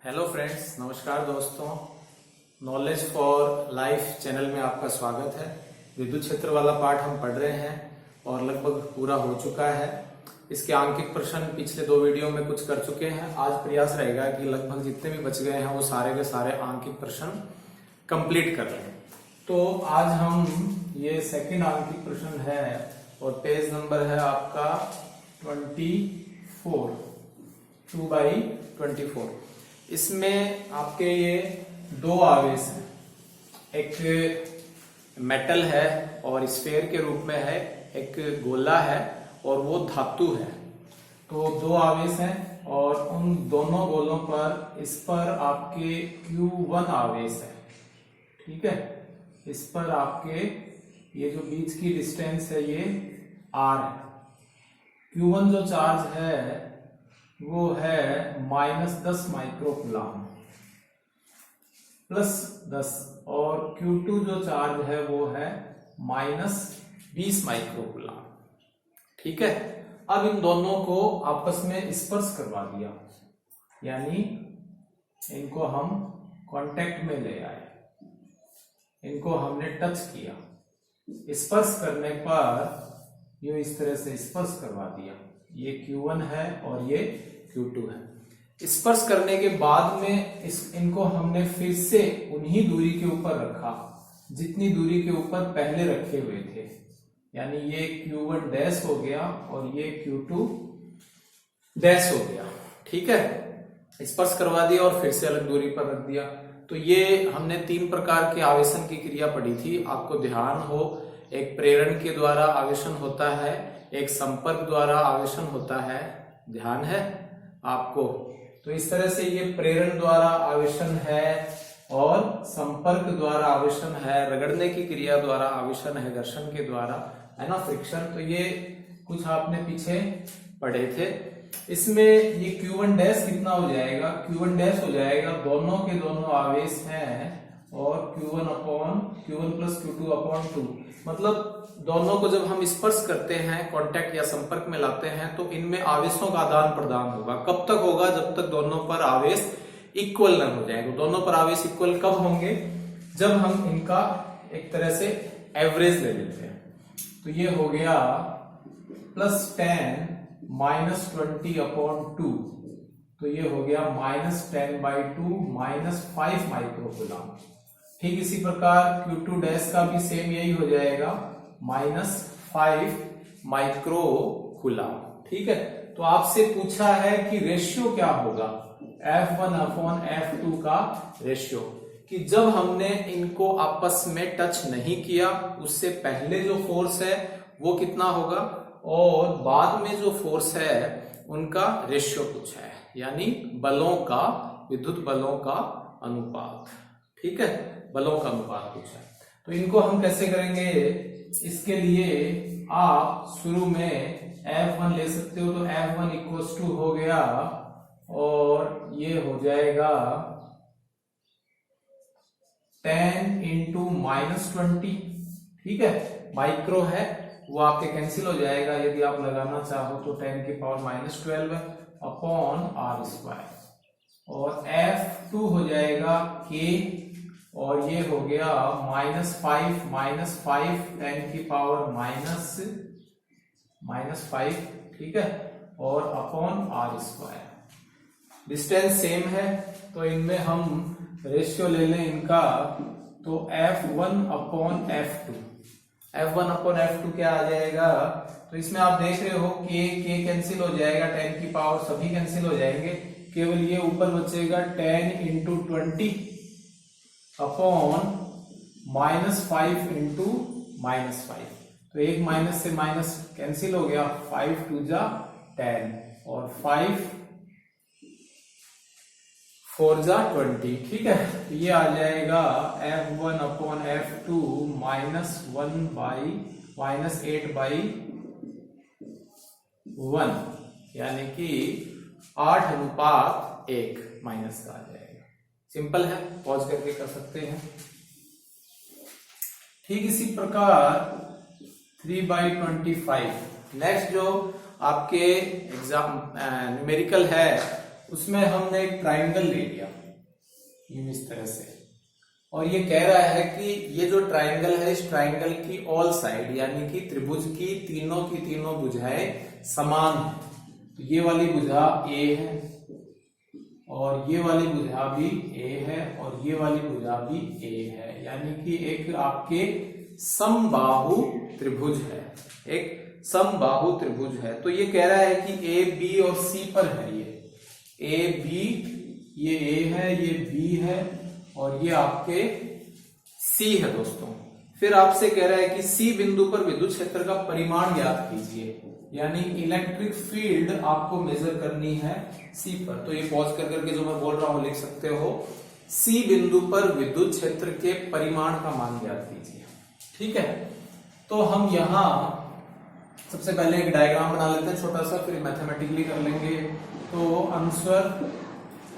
Hello friends, नमस्कार दोस्तों। Knowledge for life channel में आपका स्वागत है। विद्युत क्षेत्र वाला पाठ हम पढ़ रहे हैं और लगभग पूरा हो चुका है। इसके आंकिक प्रश्न पिछले 2 वीडियो में कुछ कर चुके हैं। आज प्रयास रहेगा कि लगभग जितने भी बच गए हैं वो सारे के सारे आंकिक प्रश्न कंप्लीट कर लें। तो आज हम ये सेकंड आंकिक प्रश्न है और पेज नंबर है आपका 24, 2/24। इसमें आपके ये 2 आवेश हैं, एक मेटल है और स्फेयर के रूप में है, एक गोला है और वो धातु है। तो 2 आवेश हैं और उन दोनों गोलों पर इस पर आपके Q1 आवेश है। ठीक है, इस पर आपके ये जो बीच की डिस्टेंस है ये R है। Q1 जो चार्ज है वो है -10 माइक्रोकूलम +10 और Q2 जो चार्ज है वो है -20 माइक्रोकूलम। ठीक है, अब इन दोनों को आपस में स्पर्श करवा दिया, यानी इनको हम कांटेक्ट में ले आए, इनको हमने टच किया। स्पर्श करने पर ये इस तरह से स्पर्श करवा दिया। ये Q1 है और ये Q2 है। स्पर्श करने के बाद में इनको हमने फिर से उन्हीं दूरी के ऊपर रखा जितनी दूरी के ऊपर पहले रखे हुए थे, यानी ये Q1 डैश हो गया और ये Q2 डैश हो गया। ठीक है, स्पर्श करवा दिया और फिर से अलग दूरी पर रख दिया। तो ये हमने 3 प्रकार के आवेशन की क्रिया पढ़ी थी। आपको ध्यान हो, एक प्रेरण के द्वारा आवेशन होता है, एक संपर्क द्वारा आवेशन होता है। ध्यान है आपको? तो इस तरह से ये प्रेरण द्वारा आवेशन है और संपर्क द्वारा आवेशन है, रगड़ने की क्रिया द्वारा आवेशन है, घर्षण के द्वारा, है ना, फ्रिक्शन। तो ये कुछ आपने पीछे पढ़े थे। इसमें ये Q1 डैश कितना हो जाएगा? Q1 डैश हो जाएगा, दोनों के दोनों आवेश हैं और Q1 प्लस Q2/2। मतलब दोनों को जब हम स्पर्श करते हैं, कांटेक्ट या संपर्क में लाते हैं, तो इनमें आवेशों का आदान प्रदान होगा। कब तक होगा? जब तक दोनों पर आवेश इक्वल न हो जाएगा। दोनों पर आवेश इक्वल कब होंगे? जब हम इनका एक तरह से एवरेज ले लेते हैं। तो ये हो गया +10 -20/2, तो ये हो गया -10/2 -5 माइक्रोकूलम। ठीक इसी प्रकार Q2 डैश का भी सेम यही हो जाएगा, -5 माइक्रोकूलम। ठीक है, तो आपसे पूछा है कि रेशियो क्या होगा, F1/F2 का रेशियो, कि जब हमने इनको आपस में टच नहीं किया उससे पहले जो फोर्स है वो कितना होगा और बाद में जो फोर्स है उनका रेशियो पूछा है, यानी बलों का, विद्युत बलों का अनुपात। ठीक है, बलों का अनुपात पूछा है। तो इनको हम कैसे करेंगे? इसके लिए आप शुरू में F1 ले सकते हो। तो F1 इक्वल्स टू हो गया और ये हो जाएगा 10 × -20। ठीक है, माइक्रो है वो आपके कैंसिल हो जाएगा। यदि आप लगाना चाहो तो 10⁻12 अपॉन R², और F2 हो जाएगा K, और ये हो गया -5 10⁻⁻⁵। ठीक है, और अपॉन R²। डिस्टेंस सेम है तो इनमें हम रेशियो ले लें इनका, तो F1/F2। F1/F2 क्या आ जाएगा? तो इसमें आप देख रहे हो K कैंसिल हो जाएगा, 10 की पावर सभी कैंसिल हो जाएंगे, केवल ये ऊपर बचेगा 10 × 20 अपॉन -5 × -5। तो एक माइनस से माइनस कैंसिल हो गया, 5 2 जा 10 और 5 4 जा 20। ठीक है, तो ये आ जाएगा F1/F2 -8/1, यानी कि 8:1 माइनस का आ जाएगा। सिंपल है, पॉज करके कर सकते हैं। ठीक इसी प्रकार 3/25। नेक्स्ट जो आपके एग्जाम न्यूमेरिकल है उसमें हमने एक ट्राइंगल ले लिया इस तरह से, और ये कह रहा है कि ये जो ट्राइंगल है इस ट्राइंगल की ऑल साइड यानी कि त्रिभुज की तीनों भुजाएं समान है। तो ये वाली भुजा ए है और ये वाली भुजा भी ए है और ये वाली भुजा भी ए है, यानी कि एक आपके समबाहु त्रिभुज है, एक समबाहु त्रिभुज है। तो ये कह रहा है कि ए बी और सी पर है, ये ए बी, ये ए है, ये बी है और ये आपके सी है दोस्तों। फिर आपसे कह रहा है कि सी बिंदु पर विद्युत क्षेत्र का परिमाण ज्ञात कीजिए, यानी इलेक्ट्रिक फील्ड आपको मेजर करनी है सी पर। तो ये पॉज कर करके जो मैं बोल रहा हूं लिख सकते हो, सी बिंदु पर विद्युत क्षेत्र के परिमाण का मान ज्ञात कीजिए। ठीक है, तो हम यहां सबसे पहले एक डायग्राम बना लेते हैं छोटा सा, फिर मैथमेटिकली कर लेंगे। तो आंसर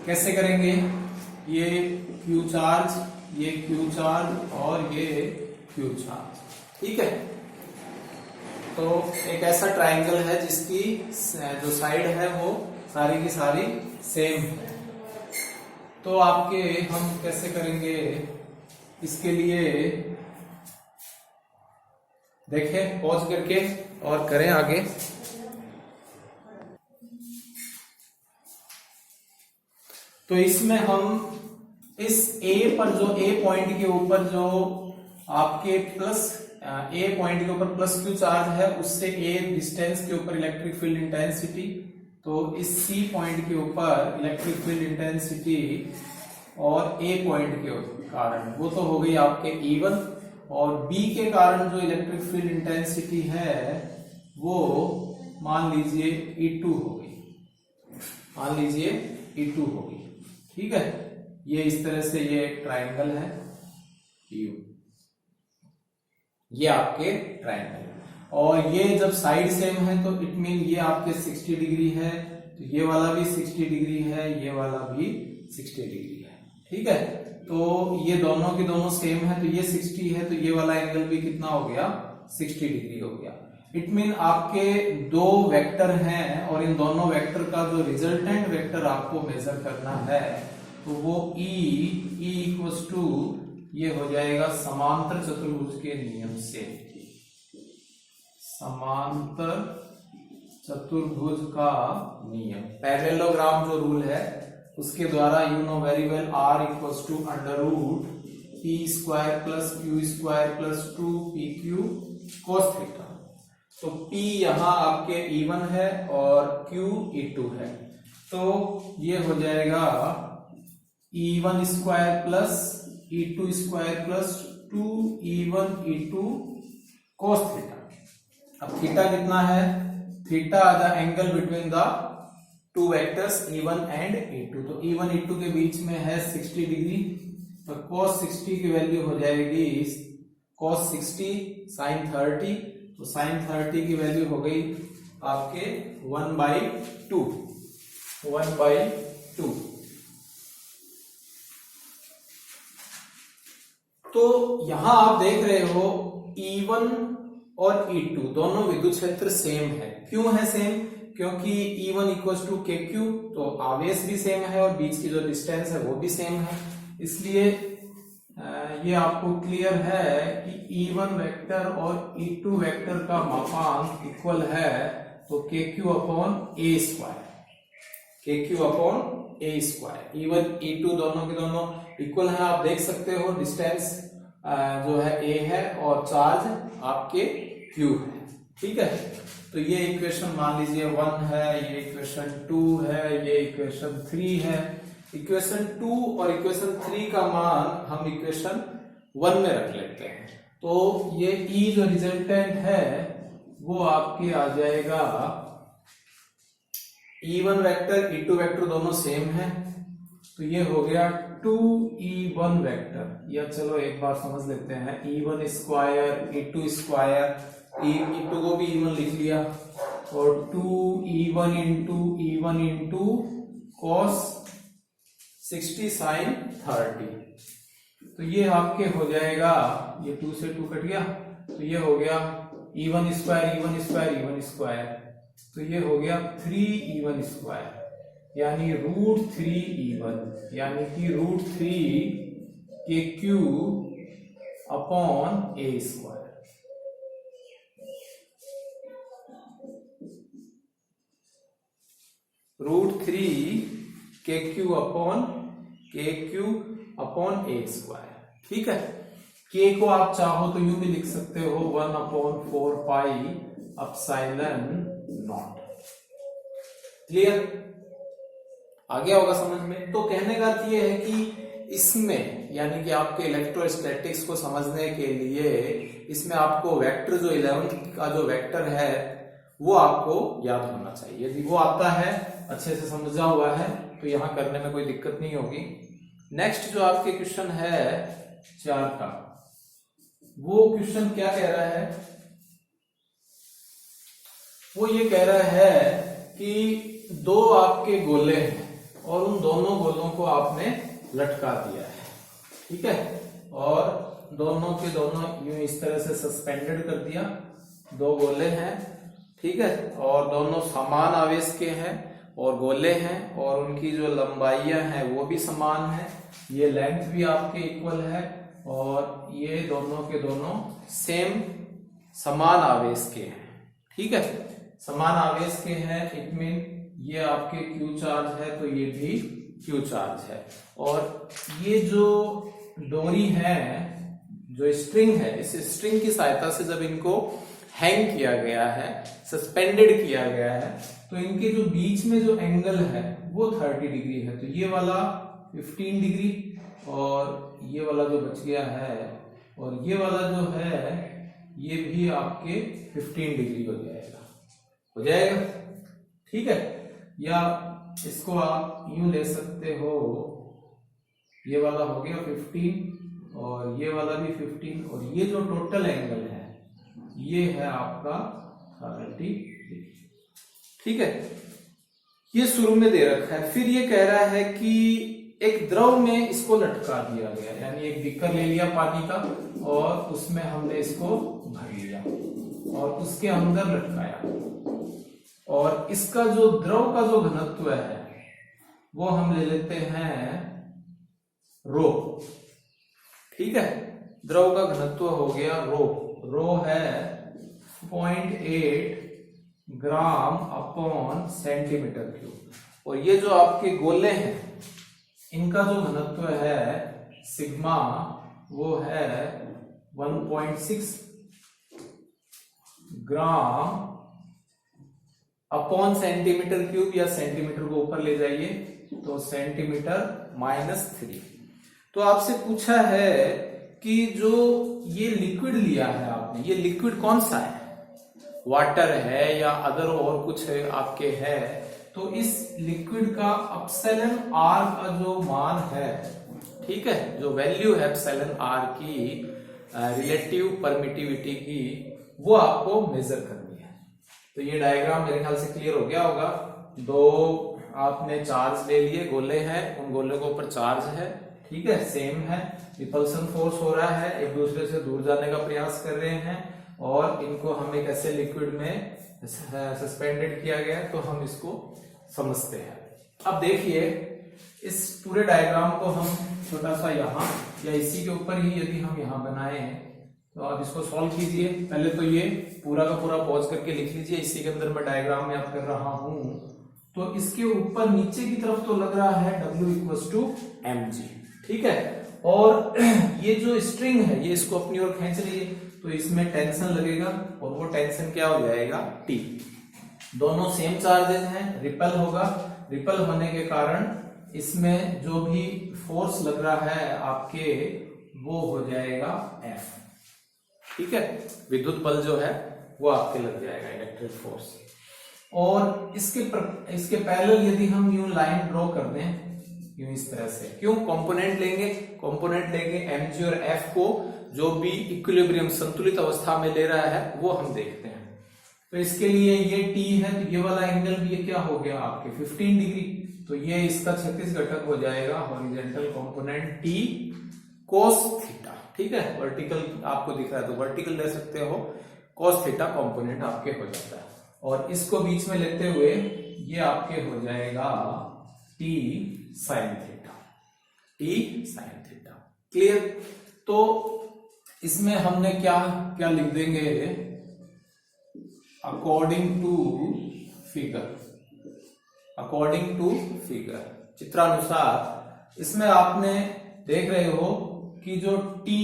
कैसे करेंगे, ये क्यू चार्ज, ये क्यू चार्ज और ये क्यू चार्ज। ठीक है, तो एक ऐसा ट्राइंगल है जिसकी जो साइड है वो सारी की सारी सेम है। तो आपके हम कैसे करेंगे, इसके लिए देखें पॉज करके और करें आगे। तो इसमें हम इस ए पर जो ए पॉइंट के ऊपर जो आपके प्लस ए पॉइंट के ऊपर प्लस क्यू चार्ज है, उससे ए डिस्टेंस के ऊपर इलेक्ट्रिक फील्ड इंटेंसिटी, तो इस सी पॉइंट के ऊपर इलेक्ट्रिक फील्ड इंटेंसिटी और ए पॉइंट के कारण वो तो हो गई आपके E1, और बी के कारण जो इलेक्ट्रिक फील्ड इंटेंसिटी है वो मान लीजिए E2 होगी, मान लीजिए E2 होगी। ठीक है, ये इस तरह से ये एक ट्राइंगल है U, ये आपके ट्राइंगल, और ये जब साइड सेम है तो इट मीन ये आपके 60 डिग्री है, तो ये वाला भी 60 डिग्री है, ये वाला भी 60 डिग्री है। ठीक है, तो ये दोनों के दोनों सेम है, तो ये 60 है, तो ये वाला एंगल भी कितना हो गया, 60 डिग्री हो गया। इट मीन आपके दो वेक्टर हैं और इन दोनों वेक्टर का जो रिजल्टेंट वेक्टर आपको मेजर करना है तो वो E इक्वल्स टू ये हो जाएगा समांतर चतुर्भुज के नियम से, समांतर चतुर्भुज का नियम, पैरेललोग्राम जो रूल है उसके द्वारा you know very well R equals to under root P square plus Q square plus 2pq cos theta. तो P यहां आपके E1 है और Q E2 है, तो ये हो जाएगा E1 square plus E2 square plus 2E1 E2 cos theta. अब थीटा कितना है, theta the angle between the two vectors E1 and E2, तो E1 E2 के बीच में है 60 डिग्री, तो cos 60 की वैल्यू हो जाएगी cos 60 sin 30, तो sin 30 की वैल्यू हो गई आपके 1/2, 1/2। तो यहां आप देख रहे हो E1 और E2 दोनों विद्युत क्षेत्र सेम है। क्यों है सेम, क्योंकि E1 इक्वल्स टू KQ, तो आवेश भी सेम है और बीच की जो डिस्टेंस है वो भी सेम है, इसलिए ये आपको क्लियर है कि E1 वेक्टर और E2 वेक्टर का मापांक इक्वल है, तो KQ upon A square, KQ upon A square. E1 E2 दोनों के दोनों इक्वल है, आप देख सकते हो डिस्टेंस जो है A है और चार्ज आपके Q है। ठीक है, तो ये इक्वेशन मान लीजिए 1 है, ये इक्वेशन 2 है, ये इक्वेशन 3 है। इक्वेशन 2 और इक्वेशन 3 का मान हम इक्वेशन 1 में रख लेते हैं, तो ये E जो रिजल्टेंट है वो आपके आ जाएगा, E1 वेक्टर E2 वेक्टर दोनों सेम है, तो ये हो गया 2E1 वेक्टर, या चलो एक बार समझ लेते हैं, E1 square E2 square, E2 को भी E1 लिख लिया, और 2E1 इंटू cos 60 sin 30, तो ये आपके हो जाएगा, ये 2 से 2 कट गया, तो ये हो गया E1 square E1 square E1 square, तो ये हो गया 3E1 स्क्वायर, यानी √3E1 यानी कि √3 KQ upon A²। √3 KQ upon A²। ठीक है, K को आप चाहो तो यूं भी लिख सकते हो 1/4 पाई ε0। क्लियर, आ गया होगा समझ में। तो कहने का अर्थ ये है कि इसमें यानी कि आपके इलेक्ट्रोस्टैटिक्स को समझने के लिए इसमें आपको वेक्टर जो 11th का जो वेक्टर है वो आपको याद होना चाहिए। यदि वो आता है, अच्छे से समझा हुआ है, तो यहां करने में कोई दिक्कत नहीं होगी। नेक्स्ट जो आपके क्वेश्चन है 4 का, वो क्वेश्चन क्या कह रहा है? वो ये कह रहा है कि 2 आपके गोले हैं और उन दोनों गोलों को आपने लटका दिया है। ठीक है, और दोनों के दोनों यूं इस तरह से सस्पेंडेड कर दिया। 2 गोले हैं, ठीक है, और दोनों समान आवेश के हैं और गोले हैं और उनकी जो लंबाइयां हैं वो भी समान है। ये लेंथ भी आपके इक्वल है और ये दोनों के दोनों सेम समान आवेश के हैं। ठीक है, समान आवेश के हैं, इट मीन ये आपके Q चार्ज है तो ये भी Q चार्ज है। और ये जो डोरी है, जो स्ट्रिंग है, इस स्ट्रिंग की सहायता से जब इनको हैंग किया गया है, सस्पेंडेड किया गया है, तो इनके जो बीच में जो एंगल है वो 30 डिग्री है। तो ये वाला 15 डिग्री और ये वाला जो बच गया है और ये वाला जो है ये भी आपके 15 डिग्री हो जाएगा। ठीक है, या इसको आप यूं ले सकते हो, ये वाला हो गया 15 और ये वाला भी 15 और ये जो टोटल एंगल है ये है आपका 30 डिग्री। ठीक है, ये शुरू में दे रखा है। फिर ये कह रहा है कि एक द्रव में इसको लटका दिया गया, यानी एक बीकर ले लिया पानी का और उसमें हमने इसको भर लिया और उसके अंदर लटकाया और इसका जो द्रव का जो घनत्व है वो हम ले लेते हैं रो। ठीक है, द्रव का घनत्व हो गया रो है 0.8 ग्राम अपॉन सेंटीमीटर क्यूब। और ये जो आपके गोले हैं इनका जो घनत्व है सिग्मा वो है 1.6 ग्राम अपॉन सेंटीमीटर क्यूब, या सेंटीमीटर को ऊपर ले जाइए तो सेंटीमीटर -3। तो आपसे पूछा है कि जो ये लिक्विड लिया है आपने, ये लिक्विड कौन सा है? वाटर है या अदर और कुछ है आपके है? तो इस लिक्विड का एप्सिलॉन आर का जो मान है, ठीक है, जो वैल्यू है एप्सिलॉन आर की रिलेटिव परमिटिविटी की, वो आपको मेजर करनी है। तो ये डायग्राम मेरे ख्याल से क्लियर हो गया होगा। 2 आपने चार्ज ले लिए, गोले हैं, उन गोले के ऊपर चार्ज है, ठीक है, सेम है, रिपल्सन फोर्स हो रहा है, एक दूसरे से दूर जाने का प्रयास कर रहे हैं और इनको हम एक ऐसे लिक्विड में सस्पेंडेड किया गया है, तो हम इसको समझते हैं। अब देखिए इस पूरे डायग्राम को हम छोटा सा यहाँ या इसी के ऊपर ही यदि हम यहाँ बनाए तो आप इसको सॉल्व कीजिए। पहले तो ये पूरा का पूरा पॉज करके लिख लीजिए, इसी के अंदर मैं डायग्राम में आप कर रहा हूं। तो इसके ऊपर नीचे की तरफ तो लग रहा है W = mg, ठीक है, और ये जो स्ट्रिंग है ये इसको अपनी ओर खींच लीजिए, तो इसमें टेंशन लगेगा और वो टेंशन क्या हो जाएगा T। दोनों सेम चार्जेस हैं, रिपल होगा, रिपल होने के कारण इसमें जो भी फोर्स लग रहा है आपके वो हो जाएगा F, ठीक है, विद्युत बल जो है वो आपके लग जाएगा, इलेक्ट्रिक फोर्स। और इसके पैरेलल यदि हम यूं लाइन ड्रॉ कर दें यूं इस तरह से, क्यों? कंपोनेंट लेंगे mg और f को, जो भी इक्विलिब्रियम संतुलित अवस्था में ले रहा है वो हम देखते हैं। तो इसके लिए ये t है, तो ये वाला एंगल भी ये क्या हो गया आपके 15 डिग्री, तो ये इसका 36 घटक हो जाएगा horizontal component t cos theta, ठीक है, वर्टिकल आपको दिख रहा है तो वर्टिकल ले सकते हो, cos थीटा कंपोनेंट आपके हो जाता है। और इसको बीच में लेते हुए ये आपके हो जाएगा T sine theta, T sine theta. Clear? तो इसमें हमने क्या क्या लिख देंगे, according to figure, according to figure, चित्रानुसार। इसमें आपने देख रहे हो कि जो टी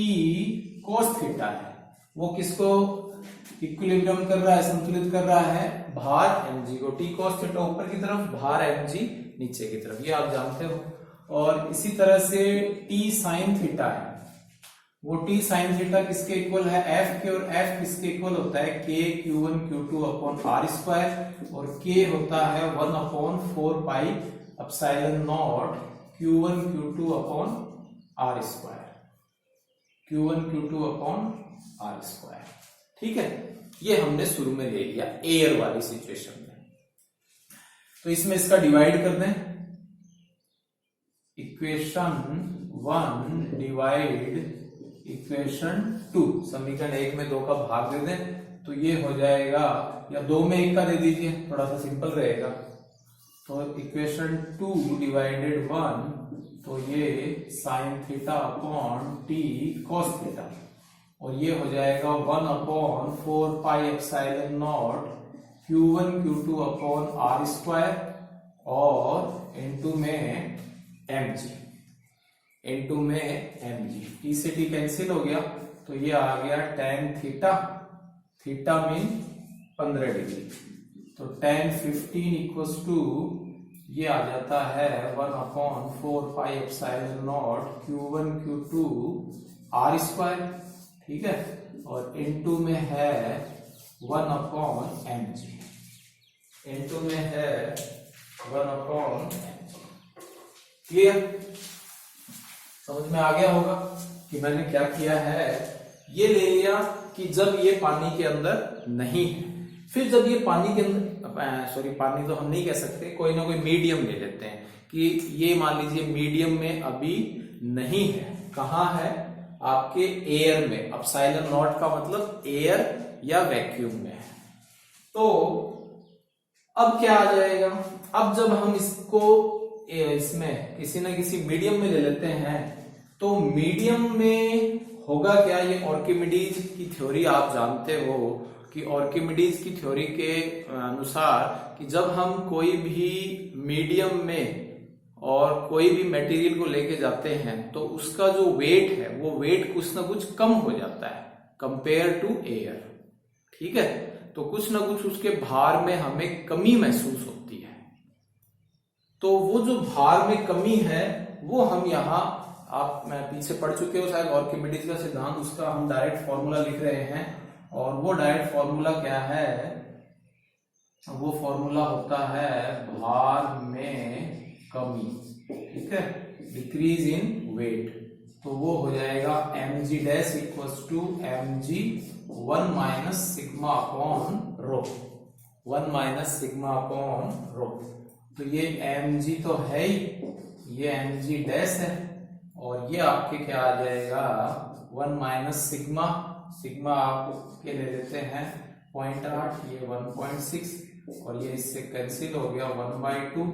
कोस थीटा है वो किसको इक्विलिब्रियम कर रहा है, संतुलित कर रहा है, भार mg को। टी कोस थीटा ऊपर की तरफ, भार mg नीचे की तरफ, ये आप जानते हो। और इसी तरह से टी साइन थीटा है, वो टी साइन थीटा किसके इक्वल है, एफ के, और एफ किसके इक्वल होता है, के Q1 Q2 upon R square, और के होता है 1 upon 4 pi epsilon naught Q1 Q2 upon R square, Q1 Q2 upon R square. ठीक है, ये हमने शुरू में ले लिया एयर वाली सिचुएशन में। तो इसमें इसका डिवाइड कर दें, इक्वेशन 1 डिवाइड इक्वेशन 2, समीकरण 1 में 2 का भाग दे दें तो ये हो जाएगा, या 2 में 1 का दे दीजिए, थोड़ा सा सिंपल रहेगा। तो इक्वेशन 2 डिवाइडेड 1, तो ये sine theta upon T cos theta, और ये हो जाएगा 1 upon 4 pi epsilon naught Q1 Q2 upon R square, और इनटू में mg, इनटू में mg, टी से टी कैंसिल हो गया, तो ये आ गया tan theta, theta mean 15 degree, तो tan 15 इक्वल्स टू ये आ जाता है 1 upon 4 pi epsilon naught Q1 Q2 R square. ठीक है, और इनटू में है 1 अपॉन mg, इनटू में है 1 अपॉन mg। क्लियर? समझ में आ गया होगा कि मैंने क्या किया है, ये ले लिया कि जब ये पानी के अंदर नहीं है, फिर जब ये पानी के अंदर, सॉरी पानी तो हम नहीं कह सकते, कोई ना कोई मीडियम ले लेते हैं कि ये मान लीजिए मीडियम में अभी नहीं है, कहाँ है, आपके एयर में, एप्सिलॉन नॉट का मतलब एयर या वैक्यूम में है। तो अब क्या आ जाएगा, अब जब हम इसको इसमें किसी न किसी मीडियम में ले लेते हैं, तो मीडियम में होगा क्या, ये आर्किमिडीज की थ्योरी आप जानते हो कि आर्किमिडीज की थ्योरी के अनुसार कि जब हम कोई भी मीडियम में और कोई भी मटेरियल को लेके जाते हैं तो उसका जो वेट है वो वेट कुछ ना कुछ कम हो जाता है कंपेयर टू एयर। ठीक है, तो कुछ ना कुछ उसके भार में हमें कमी महसूस होती है। तो वो जो भार में कमी है वो हम यहाँ, आप मैं पीछे पढ़ चुके हो शायद आर्किमिडीज का सिद्धांत, उसका हम डायरेक्ट फॉर्मूला लिख रहे हैं, और वो डायरेक्ट फॉर्मूला क्या है, वो फॉर्मूला होता है भार में कमी। ठीक है, डिक्रीज इन वेट, तो वो हो जाएगा mg dash equals to mg 1 minus sigma upon rho, 1 minus sigma upon rho. तो ये mg तो है ही, ये mg डैश है, और ये आपके क्या आ जाएगा 1 माइनस सिग्मा, सिग्मा आप के ले लेते हैं 0.8, ये 1.6, और ये इससे कैंसिल हो गया 1/2,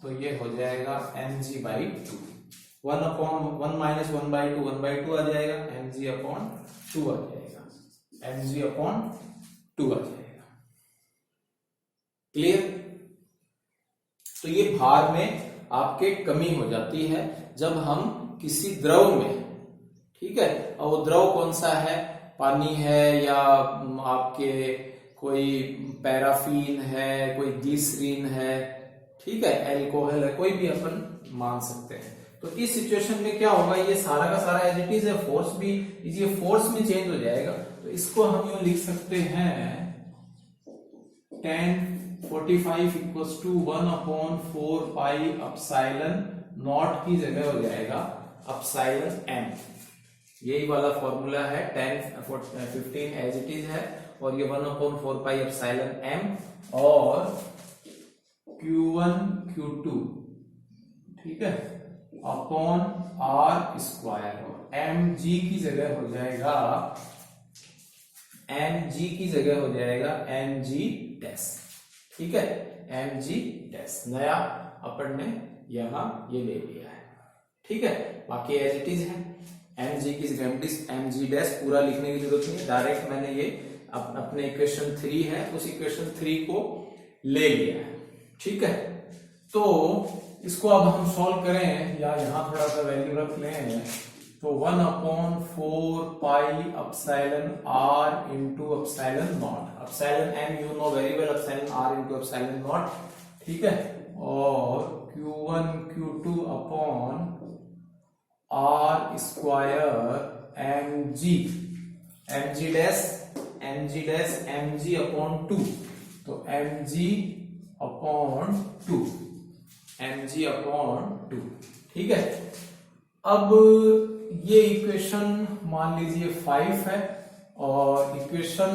तो ये हो जाएगा mg/2, 1 माइनस 1/2, 1/2 आ जाएगा, mg/2 आ जाएगा, mg/2 आ जाएगा। क्लियर? तो ये भार में आपके कमी हो जाती है जब हम किसी द्रव में, ठीक है, और वो द्रव कौन सा है, पानी है या आपके कोई पैराफिन है, कोई ग्लिसरीन है, ठीक है, एल्कोहल है, कोई भी अपन मान सकते हैं। तो इस सिचुएशन में क्या होगा, ये सारा का सारा एज इट इज है, फोर्स भी ये फोर्स में चेंज हो जाएगा। तो इसको हम यूं लिख सकते हैं tan 45 equals to 1/4 pi epsilon naught की जगह हो जाएगा एप्सिलॉन m। यही वाला फॉर्मूला है, tan 15 एज इट इज है, और ये 1/4 पाई एप्सिलॉन m, और Q1 Q2, ठीक है, अपॉन आर स्क्वायर, और mg की जगह हो जाएगा, mg की जगह हो जाएगा mg डैश। ठीक है, mg डैश नया अपन ने यहां ये ले लिया है, ठीक है। बाकी एज इट इज है, mg की mg डैश पूरा लिखने की जरूरत नहीं है, डायरेक्ट मैंने ये अपने इक्वेशन 3 है उस इक्वेशन 3 को ले लिया है, ठीक है। तो इसको अब हम सॉल्व करें, या यहां थोड़ा सा वैल्यू रख लें, तो 1/4 pi epsilon r into epsilon not, epsilon m you know very well, epsilon r into epsilon not, ठीक है। और q1 q2 upon r square mg dash mg upon 2, तो mg अपॉन 2, ठीक है। अब ये इक्वेशन मान लीजिए 5 है, और इक्वेशन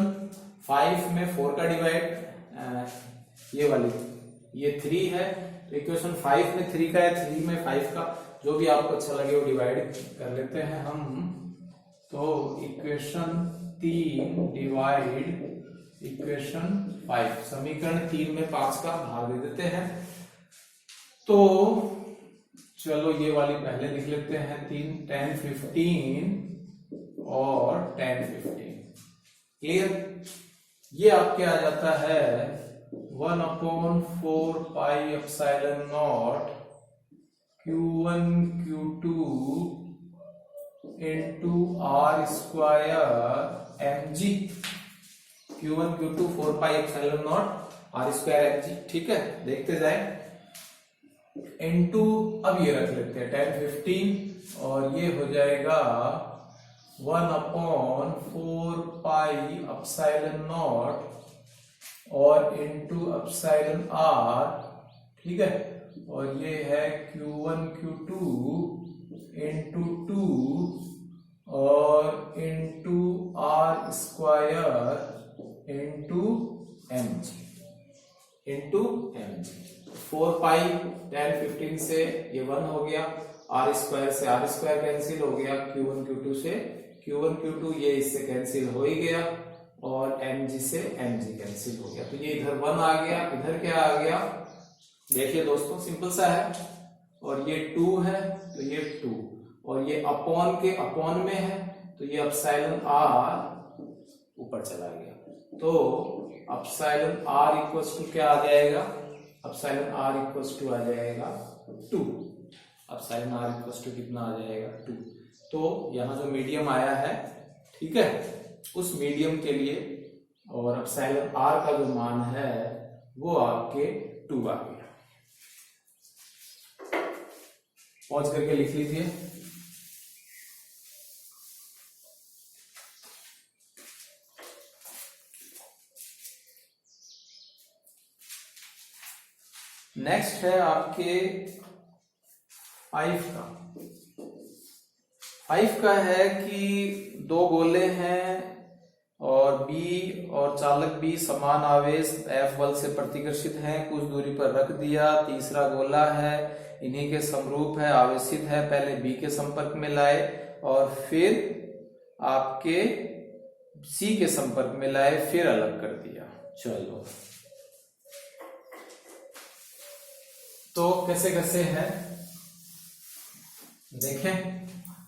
5 में 4 का डिवाइड, ये वाली ये 3 है, तो इक्वेशन 5 में 3 का है, 3 में 5 का, जो भी आपको अच्छा लगे वो डिवाइड कर लेते हैं हम। तो इक्वेशन 3 डिवाइड इक्वेशन 5, समीकरण 3 में 5 का भाग दे देते हैं। तो चलो ये वाली पहले लिख लेते हैं, 3 10 15 और 10 15, क्लियर। ये आपके आ जाता है 1/4 pi epsilon naught q1 q2 into r square mg, q1 q2 4 pi epsilon not r square mg, ठीक है। देखते जाए, इनटू अब ये रख लेते हैं 10 15, और ये हो जाएगा 1/4 पाई एप्सिलॉन नॉट और इंटू एप्सिलॉन r, ठीक है। और ये है q1 q2 इंटू 2 और into r square into mg, 4 पाई 10 15 से ये 1 हो गया, r स्क्वायर से r स्क्वायर कैंसिल हो गया, q1 q2 से q1 q2 ये इससे कैंसिल हो ही गया, और mg से mg कैंसिल हो गया, तो ये इधर 1 आ गया, इधर क्या आ गया, देखिए दोस्तों सिंपल सा है, और ये 2 है तो ये 2, और ये अपॉन के अपॉन में है, तो ये एप्सिलॉन r ऊपर चला गया, तो एप्सिलॉन r इक्वल्स टू क्या आ जाएगा, एप्सिलॉन r इक्वल्स टू आ जाएगा 2, एप्सिलॉन r इक्वल्स टू कितना आ जाएगा 2। तो यहाँ जो मीडियम आया है, ठीक है, उस मीडियम के लिए और एप्सिलॉन r का जो मान है वो आपके 2 आ गया। पॉज करके लिख लीजिए। नेक्स्ट है आपके 5 का। 5 का है कि 2 गोले हैं और B और चालक B समान आवेश F बल से प्रतिकर्षित हैं, कुछ दूरी पर रख दिया। तीसरा गोला है, इन्हीं के समरूप है, आवेशित है, पहले B के संपर्क में लाए और फिर आपके C के संपर्क में लाए, फिर अलग कर दिया। चलो तो कैसे कैसे है देखें।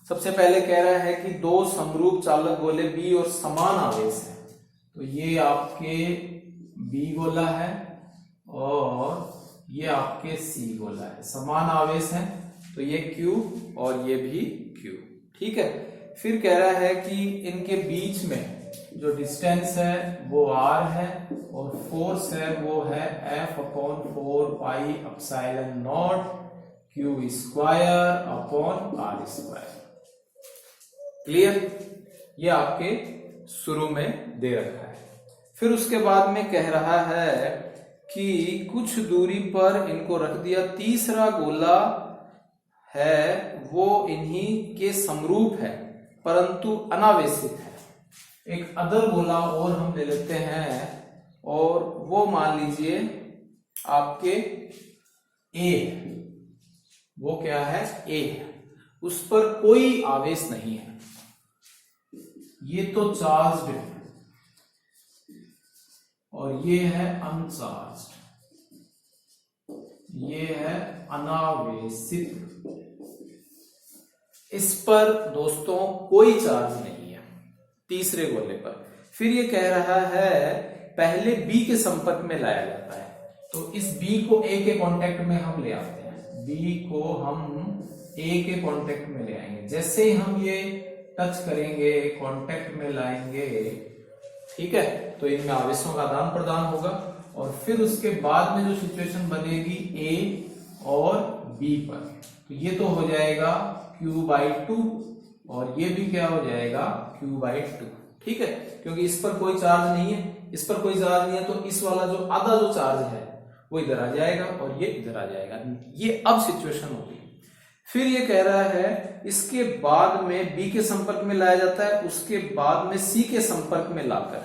सबसे पहले कह रहा है कि 2 समरूप चालक गोले B और समान आवेश है, तो ये आपके B गोला है और ये आपके C गोला है, समान आवेश है, तो ये Q और ये भी Q, ठीक है। फिर कह रहा है कि इनके बीच में जो डिस्टेंस है वो r है और फोर्स है वो है F/4 pi epsilon not Q square upon r square. Clear, ये आपके शुरू में दे रखा है। फिर उसके बाद में कह रहा है कि कुछ दूरी पर इनको रख दिया। तीसरा गोला है वो इन्हीं के समरूप है परंतु अनावेशित है। एक अदर गोला और हम ले लेते हैं और वो मान लीजिए आपके A, वो क्या है A, उस पर कोई आवेश नहीं है, ये तो चार्ज्ड है और ये है अनचार्ज्ड। ये है अनावेशित। इस पर दोस्तों कोई चार्ज नहीं है तीसरे गोले पर। फिर ये कह रहा है पहले बी के संपर्क में लाया जाता है, तो इस बी को ए के कांटेक्ट में हम ले आते हैं। बी को हम ए के कांटेक्ट में ले आएंगे। जैसे ही हम ये टच करेंगे, कांटेक्ट में लाएंगे, ठीक है, तो इनमें आवेशों का आदान प्रदान होगा। और फिर उसके बाद में जो सिचुएशन बनेगी ए और बी पर, तो ये तो हो जाएगा Q/2 और ये भी क्या हो जाएगा Q/2, ठीक है, क्योंकि इस पर कोई चार्ज नहीं है, इस पर कोई चार्ज नहीं है, तो इस वाला जो आधा जो चार्ज है वो इधर आ जाएगा और ये इधर आ जाएगा। ये अब सिचुएशन होगी। फिर ये कह रहा है इसके बाद में बी के संपर्क में लाया जाता है, उसके बाद में सी के संपर्क में लाकर,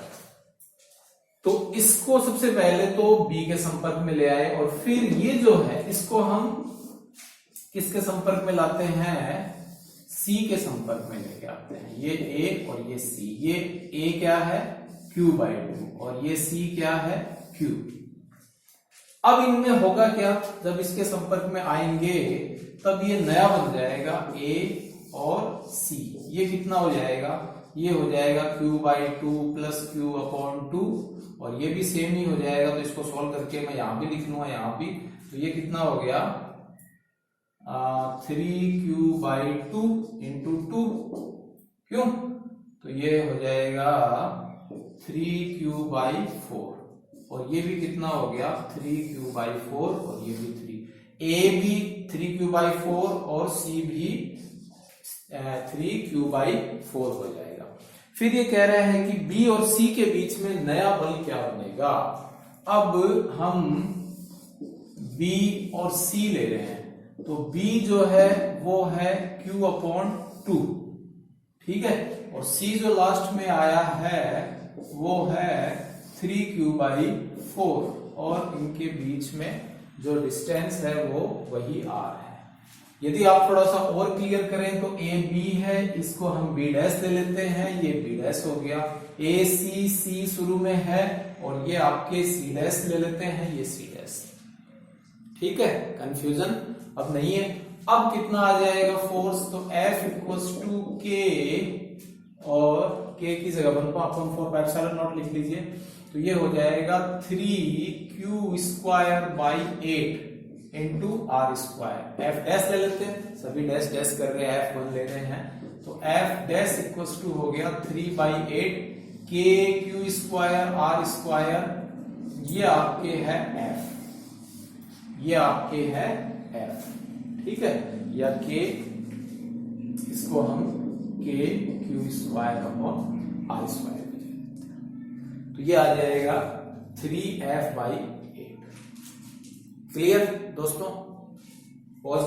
तो इसको सबसे पहले तो बी के संपर्क में ले आए और फिर ये जो है इसको हम किसके संपर्क में लाते हैं, सी के संपर्क में लेके आते हैं। ये ए और ये सी, ये ए क्या है Q/2 और ये सी क्या है Q। अब इनमें होगा क्या, जब इसके संपर्क में आएंगे तब ये नया बन जाएगा A और C। ये कितना हो जाएगा, ये हो जाएगा Q/2 प्लस Q/2 और ये भी सेम ही हो जाएगा। तो इसको सॉल्व करके मैं यहां भी लिख लूंगा, यहां भी, तो ये कितना हो गया 3Q/2 इंटू 2, क्यों, तो ये हो जाएगा 3Q/4 और ये भी कितना हो गया 3Q/4 और ये भी 3, ए भी 3Q/4 और सी भी 3Q/4 हो जाएगा। फिर ये कह रहा है कि बी और सी के बीच में नया बल क्या बनेगा। अब हम बी और सी ले रहे हैं, तो बी जो है वो है Q/2, ठीक है, और सी जो लास्ट में आया है वो है 3Q/4 और इनके बीच में जो डिस्टेंस है वो वही R है। यदि आप थोड़ा सा और क्लियर करें तो ए बी है, इसको हम बी डैश ले लेते हैं, ये बी डैश हो गया। ए सी, सी शुरू में है और ये आपके सी डैश ले लेते हैं, ये सी डैश, ठीक है, कंफ्यूजन अब नहीं है। अब कितना आ जाएगा फोर्स, तो F = K और K की जगह 1/4πε0 लिख लीजिए, तो ये हो जाएगा 3Q²/8 into R²। F dash ले लेते हैं, सभी डैश डैश कर रहे हैं, F1 ले रहे हैं, तो F डैश = हो गया 3/8 KQ²R², ये आपके है F, ये आपके है F, ठीक है, या K, इसको हम KQ²/R², तो ये आ जाएगा 3F/8। क्लियर दोस्तों, पॉज